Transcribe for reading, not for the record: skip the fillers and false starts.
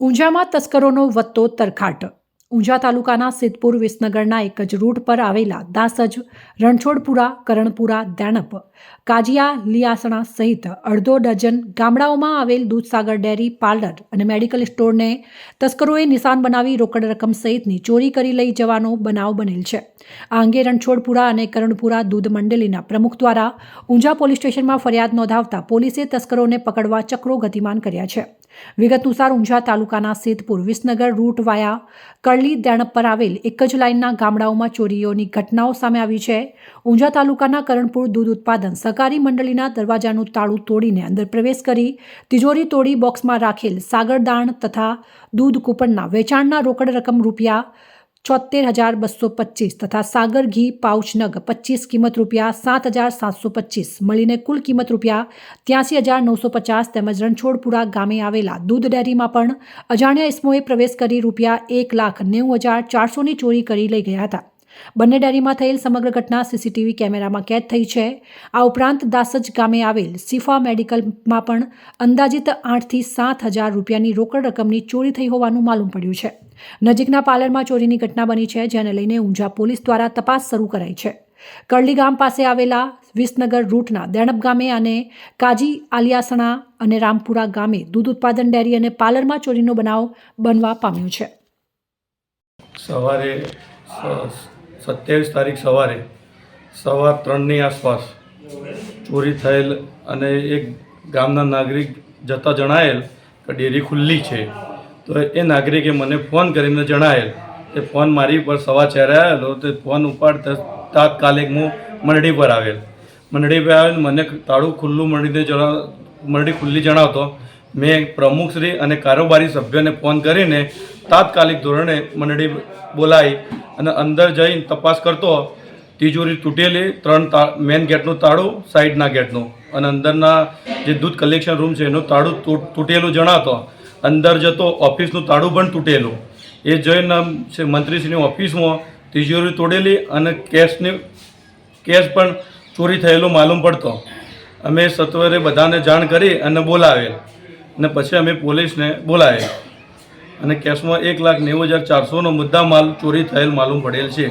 ઊંઝામાં તસ્કરોનો વધતો તરખાટ। ઊંઝા તાલુકાના સિદ્ધપુર વિસનગરના એક જ રૂટ પર આવેલા દાસજ, રણછોડપુરા, કરણપુરા, દેણપ, કાજિયા, લિયાસણા સહિત અડધો ડઝન ગામડાઓમાં આવેલ દૂધસાગર ડેરી, પાર્લર અને મેડિકલ સ્ટોરને તસ્કરોએ નિશાન બનાવી રોકડ રકમ સહિતની ચોરી કરી લઈ જવાનો બનાવ બનેલ છે। આ અંગે રણછોડપુરા અને કરણપુરા દૂધ મંડળીના પ્રમુખ દ્વારા ઊંઝા પોલીસ સ્ટેશનમાં ફરિયાદ નોંધાવતા પોલીસે તસ્કરોને પકડવા ચક્રો ગતિમાન કર્યા છે। વિગત અનુસાર ઊંઝા તાલુકાના સિદ્ધપુર વિસનગર રૂટ વાયા કરલી દેણપ પર આવેલ એક જ લાઇનના ગામડાઓમાં ચોરીઓની ઘટનાઓ સામે આવી છે। ઊંઝા તાલુકાના કરણપુર દૂધ ઉત્પાદન સહકારી મંડળીના દરવાજાનું તાળું તોડીને અંદર પ્રવેશ કરી તિજોરી તોડી બોક્સમાં રાખેલ સાગરદાણ તથા દૂધ કૂપનના વેચાણના રોકડ રકમ રૂપિયા 73,225 તથા સાગર ઘી પાઉચ નગ 25 કિંમત રૂપિયા 7,725 મળીને કુલ કિંમત રૂપિયા 83,950 તેમજ રણછોડપુરા ગામે આવેલા દૂધ ડેરીમાં પણ અજાણ્યા ઇસમોએ પ્રવેશ કરી રૂપિયા 1,90,400ની ચોરી કરી લઈ ગયા હતા। બંને ડેરીમાં થયેલ સમગ્ર ઘટના સીસીટીવી કેમેરામાં કેદ થઈ છે। આ ઉપરાંત દાસજ ગામે આવેલ સિફા મેડિકલમાં પણ અંદાજિત 8,000 થી 7,000 રૂપિયાની રોકડ રકમની ચોરી થઈ હોવાનું માલુમ પડ્યું છે। નજીકના પાર્લરમાં ચોરીની ઘટના બની છે, જેને લઈને ઊંઝા પોલીસ દ્વારા તપાસ શરૂ કરાઈ છે। કરલી ગામ પાસે આવેલા વિસનગર રૂટના દેણપ ગામે અને કાજી, આલિયાસણા અને રામપુરા ગામે દૂધ ઉત્પાદન ડેરી અને પાર્લરમાં ચોરીનો બનાવ બનવા પામ્યો છે। સવારે 27 તારીખ સવારે 3:15ની આસપાસ ચોરી થયેલ અને એક ગામના નાગરિક જતા જણાયેલ કે ડેરી ખુલ્લી છે, તો એ નાગરિકે મને ફોન કરીને જણાયેલ કે ફોન મારી પર 4:15 આવેલો, તે ફોન ઉપાડતા તાત્કાલિક હું મંડળી પર આવેલ। મંડળી પર આવેલ મને તાળું ખુલ્લું મંડળી ખુલ્લી જણાવતો મેં પ્રમુખશ્રી અને કારોબારી સભ્યોને ફોન કરીને તાત્કાલિક ધોરણે મંડળી બોલાવી અને અંદર જઈને તપાસ કરતો તિજોરી તૂટેલી, 3 મેન ગેટનું તાળું, સાઈડના ગેટનું અને અંદરના જે દૂધ કલેક્શન રૂમ છે એનું તાળું તૂટેલું જણાતો। અંદર જતો ઓફિસનું તાળું પણ તૂટેલું, એ જોઈને મંત્રીશ્રીની ઓફિસમાં તિજોરી તોડેલી અને કેશ પણ ચોરી થયેલું માલુમ પડતો। અમે સત્વરે બધાને જાણ કરી અને બોલાવેલ અને પછી અમે પોલીસને બોલાવેલ અને કેશમાં 1,90,400નો મુદ્દા માલ ચોરી થયેલ માલુમ પડેલ છે।